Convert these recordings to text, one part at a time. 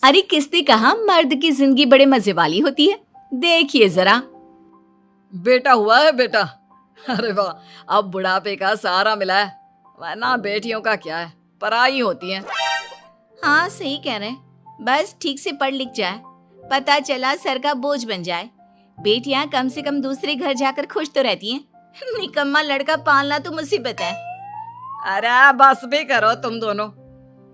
अरे किसने कहा मर्द की जिंदगी बड़े मजे वाली होती है? देखिए जरा। बेटा हुआ है बेटा। अरे वाह, अब बुढ़ापे का सहारा मिला है, वरना बेटियों का क्या है, पराई होती हैं। हाँ सही कह रहे हैं, बस ठीक से पढ़ लिख जाए, पता चला सर का बोझ बन जाए। बेटियां कम से कम दूसरे घर जाकर खुश तो रहती हैं। निकम्मा लड़का पालना तो मुसीबत है। अरे बस भी करो तुम दोनों,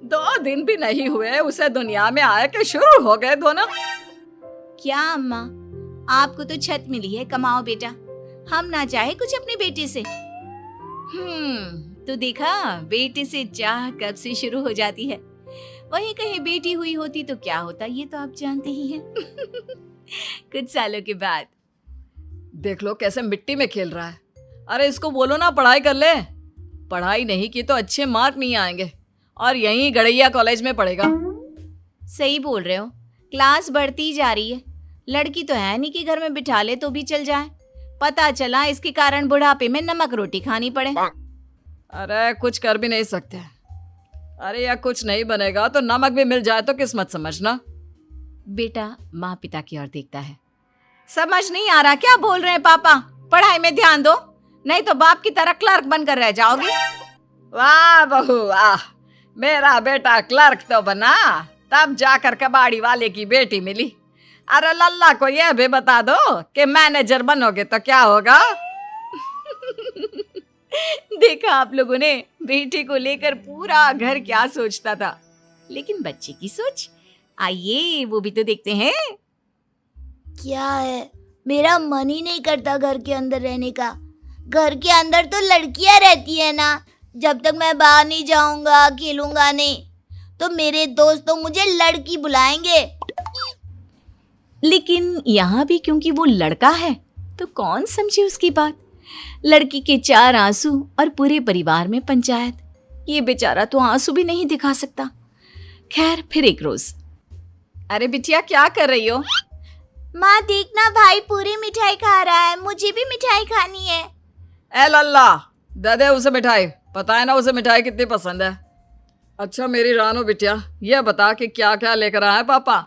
2 दिन भी नहीं हुए उसे दुनिया में आए कि शुरू हो गए दोनों। क्या अम्मा, आपको तो छत मिली है, कमाओ बेटा, हम ना चाहे कुछ अपनी बेटी से। तो देखा, बेटे से चाह कब से शुरू हो जाती है। वहीं कहीं बेटी हुई होती तो क्या होता, ये तो आप जानते ही हैं। कुछ सालों के बाद। देख लो कैसे मिट्टी में खेल रहा है। अरे इसको बोलो ना पढ़ाई कर ले। पढ़ाई नहीं की तो अच्छे मार्क नहीं आएंगे और यहीं गड़ैया कॉलेज में पढ़ेगा। सही बोल रहे हो, क्लास बढ़ती जा रही है। लड़की तो है नहीं कि घर में बिठा ले तो भी चल जाए। पता चला इसके कारण बुढ़ापे में नमक रोटी खानी पड़े। अरे कुछ कर भी नहीं सकते। अरे या कुछ नहीं बनेगा तो नमक भी मिल जाए तो किस्मत समझना। बेटा माँ पिता की ओर देखता है। समझ नहीं आ रहा क्या बोल रहे हैं पापा? पढ़ाई में ध्यान दो, नहीं तो बाप की तरह क्लर्क बनकर रह जाओगे। वाह बहू वाह, मेरा बेटा क्लर्क तो बना, तब जाकर कबाड़ी वाले की बेटी मिली। अरे लल्ला को यह भी बता दो कि मैनेजर बनोगे तो क्या होगा। देखा आप लोगों ने, बेटे को लेकर पूरा घर क्या सोचता था, लेकिन बच्चे की सोच, आइए वो भी तो देखते हैं। क्या है, मेरा मन ही नहीं करता घर के अंदर रहने का। घर के अंदर तो लड़कियां रहती है ना, जब तक मैं बाहर नहीं जाऊंगा, खेलूंगा नहीं, तो मेरे दोस्त तो मुझे लड़की बुलाएंगे। लेकिन यहाँ भी क्योंकि वो लड़का है तो कौन समझे उसकी बात। लड़की के 4 आंसू और पूरे परिवार में पंचायत। ये बेचारा तो आंसू भी नहीं दिखा सकता। खैर फिर एक रोज। अरे बिटिया क्या कर रही हो? माँ देखना, भाई पूरी मिठाई खा रहा है, मुझे भी मिठाई खानी है। ए लल्ला, दे दे उसे मिठाई, पता है ना उसे मिठाई कितनी पसंद है। अच्छा मेरी रानो बिटिया, यह बता कि क्या क्या लेकर आया पापा।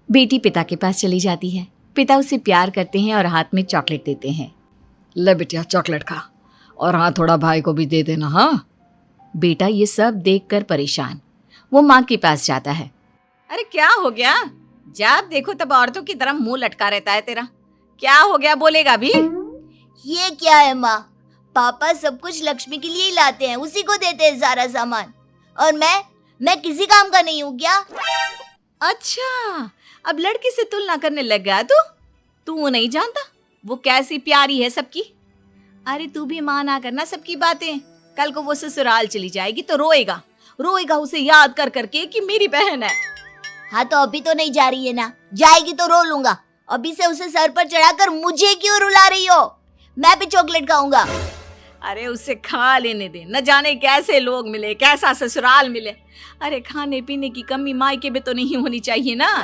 बेटी पिता के पास चली जाती है। पिता उसे प्यार करते हैं और हाथ में चॉकलेट देते हैं। ले बिटिया चॉकलेट खा, और हाँ थोड़ा भाई को भी दे देना। हाँ बेटा ये सब देखकर परेशान वो माँ के पास जाता है। अरे क्या हो गया? जब देखो तब औरतों की तरह मुंह लटका रहता है तेरा। क्या हो गया, बोलेगा भी? ये क्या है माँ, पापा सब कुछ लक्ष्मी के लिए ही लाते हैं, उसी को देते हैं सारा सामान, और मैं किसी काम का नहीं हूँ क्या? अच्छा, अब लड़की से तुलना करने लग गया तू नहीं जानता वो कैसी प्यारी है सबकी। अरे तू भी माना करना सबकी बातें। कल को वो ससुराल चली जाएगी तो रोएगा उसे याद कर करके कि मेरी बहन है। हाँ तो अभी तो नहीं जा रही है ना, जाएगी तो रो लूंगा। अभी से उसे सर पर चढ़ाकर मुझे क्यों रुला रही हो? मैं भी चॉकलेट खाऊंगा। अरे उसे खा लेने दे, न जाने कैसे लोग मिले, कैसा ससुराल मिले। अरे खाने पीने की कमी मायके में तो नहीं होनी चाहिए ना।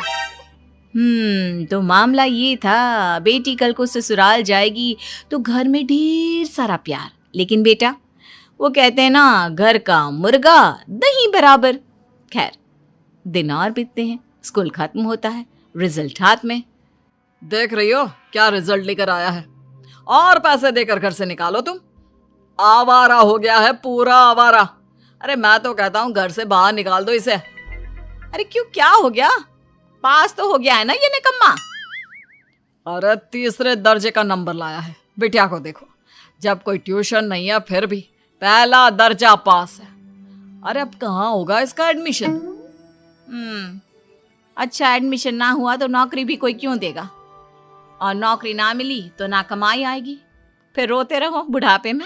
तो मामला ये था, बेटी कल को ससुराल जाएगी तो घर में ढेर सारा प्यार। लेकिन बेटा वो कहते हैं ना, घर का मुर्गा दही बराबर। खैर दिन और बीतते हैं, स्कूल खत्म होता है, रिजल्ट हाथ में। देख रही हो क्या रिजल्ट लेकर आया है, और पैसे देकर घर से निकालो तुम। आवारा हो गया है, पूरा आवारा। अरे मैं तो कहता हूँ घर से बाहर निकाल दो इसे। अरे क्यों, क्या हो गया? पास तो हो गया है ना ये निकम्मा। अरे 3रे दर्जे का नंबर लाया है। बिटिया को देखो, जब कोई ट्यूशन नहीं है फिर भी पहला दर्जा पास है। अरे अब कहाँ होगा इसका एडमिशन? अच्छा एडमिशन ना हुआ तो नौकरी भी कोई क्यों देगा, और नौकरी ना मिली तो ना कमाई आएगी, फिर रोते रहो बुढ़ापे में।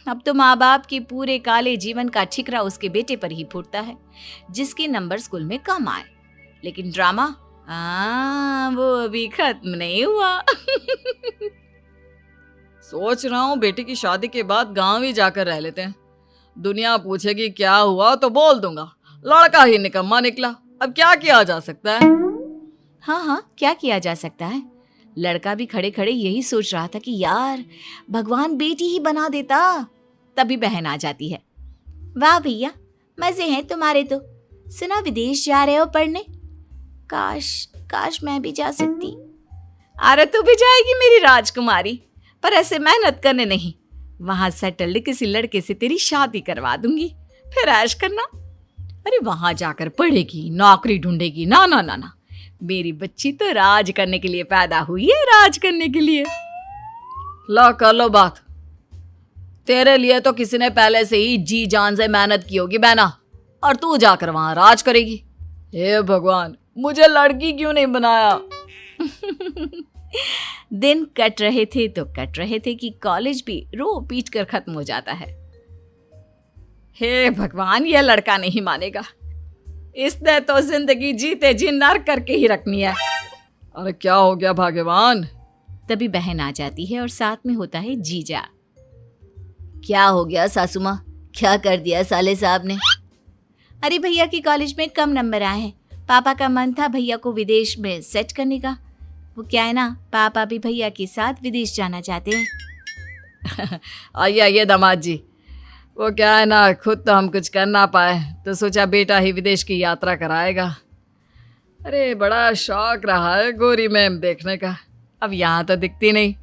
अब तो माँ बाप के पूरे काले जीवन का ठिकरा उसके बेटे पर ही फूटता है, जिसके नंबर स्कूल में कम आए। लेकिन ड्रामा वो अभी खत्म नहीं हुआ। सोच रहा हूँ बेटी की शादी के बाद गांव ही जाकर रह लेते हैं। दुनिया पूछेगी क्या हुआ तो बोल दूंगा लड़का ही निकम्मा निकला। अब क्या किया जा सकता है? हाँ क्या किया जा सकता है। लड़का भी खड़े खड़े यही सोच रहा था कि यार भगवान बेटी ही बना देता। तभी बहन आ जाती है। वाह भैया, मजे हैं तुम्हारे तो, सुना विदेश जा रहे हो पढ़ने? काश काश मैं भी जा सकती। अरे तू भी जाएगी मेरी राजकुमारी, पर ऐसे मेहनत करने नहीं। वहां सेटल्ड किसी लड़के से तेरी शादी करवा दूंगी, फिर ऐश करना। अरे वहां जाकर पढ़ेगी, नौकरी ढूंढेगी। ना ना ना ना, मेरी बच्ची तो राज करने के लिए पैदा हुई है, राज करने के लिए। लो कर लो बात। तेरे लिए तो किसी ने पहले से ही जी जान से मेहनत की होगी बहना, और तू जाकर वहां राज करेगी। हे भगवान, मुझे लड़की क्यों नहीं बनाया? दिन कट रहे थे तो कट रहे थे कि कॉलेज भी रो पीट कर खत्म हो जाता है। हे भगवान, यह लड़का नहीं मानेगा। इसने तो जिंदगी जीते जी नर्क करके ही रखनी है। अरे क्या हो गया भगवान? तभी बहन आ जाती है और साथ में होता है जीजा। क्या हो गया सासू माँ, क्या कर दिया साले साहब ने? अरे भैया की कॉलेज में कम नंबर आए हैं। पापा का मन था भैया को विदेश में सेट करने का। वो क्या है ना, पापा भी भैया के साथ विदेश जाना चाहते हैं। आइए आइए दामाद जी। वो क्या है ना, खुद तो हम कुछ कर ना पाए तो सोचा बेटा ही विदेश की यात्रा कराएगा। अरे बड़ा शौक रहा है गोरी मैम देखने का। अब यहाँ तो दिखती नहीं,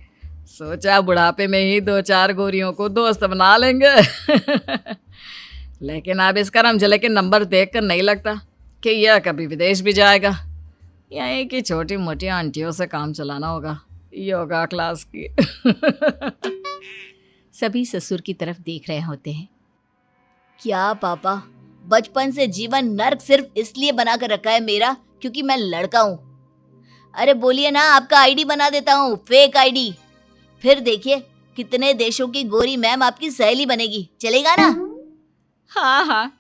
सोचा बुढ़ापे में ही 2-4 गोरियों को दोस्त बना लेंगे। लेकिन अब इस करम जले के नंबर देखकर नहीं लगता कि यह कभी विदेश भी जाएगा। यहीं की छोटी मोटी आंटियों से काम चलाना होगा, योगा क्लास की। सभी ससुर की तरफ देख रहे होते हैं। क्या पापा, बचपन से जीवन नर्क सिर्फ इसलिए बना कर रखा है मेरा क्योंकि मैं लड़का हूँ। अरे बोलिए ना, आपका आईडी बना देता हूँ, फेक आईडी। फिर देखिए कितने देशों की गोरी मैम आपकी सहेली बनेगी, चलेगा ना? हाँ हाँ,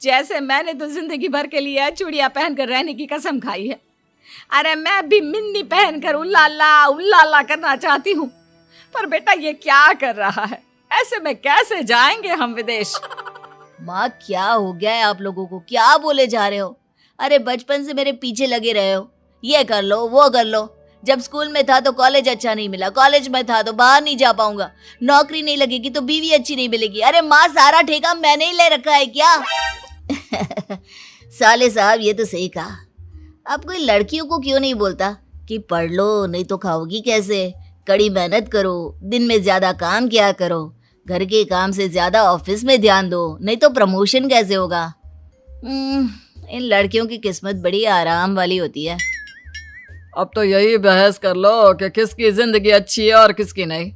जैसे मैंने तो जिंदगी भर के लिए चूड़ियां पहनकर रहने की कसम खाई है। अरे मैं भी मिन्नी पहनकर उल्लाला उल्लाला करना चाहती हूँ, पर बेटा ये क्या कर रहा है? ऐसे में कैसे जाएंगे हम विदेश? माँ क्या हो गया है आप लोगों को, क्या बोले जा रहे हो? अरे बचपन से मेरे पीछे लगे रहे हो, ये कर लो वो कर लो। जब स्कूल में था तो कॉलेज अच्छा नहीं मिला, कॉलेज में था तो बाहर नहीं जा पाऊंगा, नौकरी नहीं लगेगी तो बीवी अच्छी नहीं मिलेगी। अरे माँ, सारा ठेका मैंने ही ले रखा है क्या? साले साहब ये तो सही कहा। अब कोई लड़कियों को क्यों नहीं बोलता कि पढ़ लो, नहीं तो खाओगी कैसे? कड़ी मेहनत करो, दिन में ज्यादा काम किया करो, घर के काम से ज्यादा ऑफिस में ध्यान दो, नहीं तो प्रमोशन कैसे होगा? इन लड़कियों की किस्मत बड़ी आराम वाली होती है। अब तो यही बहस कर लो कि किसकी जिंदगी अच्छी है और किसकी नहीं।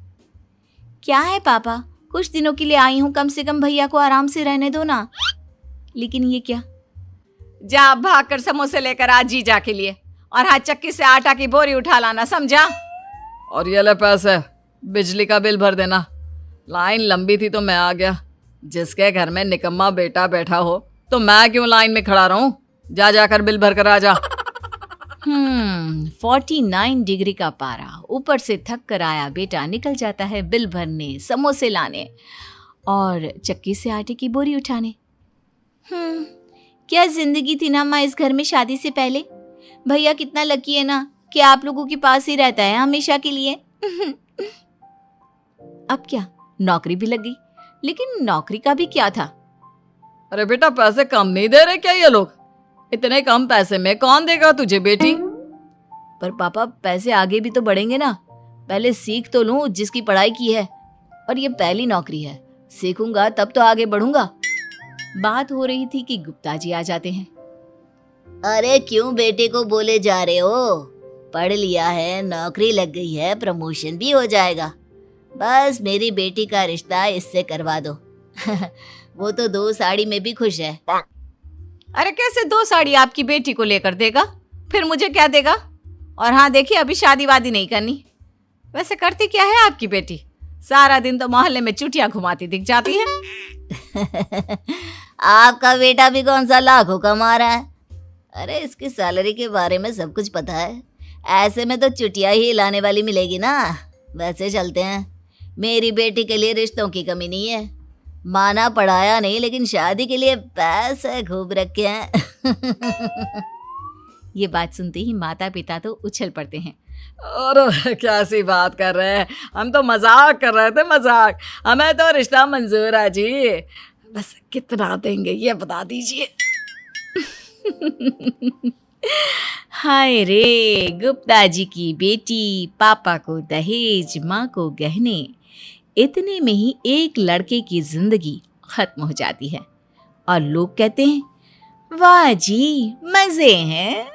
क्या है पापा, कुछ दिनों के लिए आई हूँ, कम से कम भैया को आराम से रहने दो ना। लेकिन ये क्या? जा भाग कर समोसे लेकर आ जीजा के लिए, और हाँ चक्की से आटा की बोरी उठा लाना, समझा? और ये ले पैसे, बिजली का बिल भर देना। लाइन लंबी थी तो मैं आ गया। जिसके घर में निकम्मा बेटा बैठा हो तो मैं क्यों लाइन में खड़ा रहूं? जा जाकर बिल भर कर आ जा। 49 डिग्री का पारा, ऊपर से थक कर आया बेटा निकल जाता है बिल भरने, समोसे लाने और चक्की से आटे की बोरी उठाने। क्या जिंदगी थी ना माँ इस घर में शादी से पहले। भैया कितना लकी है ना कि आप लोगों के पास ही रहता है हमेशा के लिए। अब क्या, नौकरी भी लग गई, लेकिन नौकरी का भी क्या था? अरे बेटा, पैसे कम नहीं दे रहे क्या ये लोग? इतने कम पैसे में कौन देगा तुझे बेटी? पर पापा पैसे आगे भी तो बढ़ेंगे ना, पहले सीख तो लूं जिसकी पढ़ाई की है, और ये पहली नौकरी है, सीखूंगा तब तो आगे बढ़ूंगा। बात हो रही थी कि गुप्ता जी आ जाते हैं। अरे क्यों बेटे को बोले जा रहे हो? पढ़ लिया है, नौकरी लग गई है, प्रमोशन भी हो जाएगा, बस मेरी बेटी का रिश्ता इससे करवा दो। वो तो 2 साड़ी में भी खुश है। अरे कैसे 2 साड़ी आपकी बेटी को लेकर देगा, फिर मुझे क्या देगा? और हाँ देखिए, अभी शादी वादी नहीं करनी। वैसे करती क्या है आपकी बेटी? सारा दिन तो मोहल्ले में चुटियां घुमाती दिख जाती है। आपका बेटा भी कौन सा लाखों कमा रहा है? अरे इसकी सैलरी के बारे में सब कुछ पता है, ऐसे में तो चुटिया ही लाने वाली मिलेगी ना। वैसे चलते हैं, मेरी बेटी के लिए रिश्तों की कमी नहीं है, माना पढ़ाया नहीं लेकिन शादी के लिए पैसे खूब रखे हैं। ये बात सुनते ही माता पिता तो उछल पड़ते हैं। और क्या सी बात कर रहे हैं, हम तो मजाक कर रहे थे, मजाक। हमें तो रिश्ता मंजूर है जी, बस कितना देंगे ये बता दीजिए। हाय रे, गुप्ता जी की बेटी, पापा को दहेज, माँ को गहने, इतने में ही एक लड़के की जिंदगी खत्म हो जाती है और लोग कहते हैं वाह जी मजे हैं।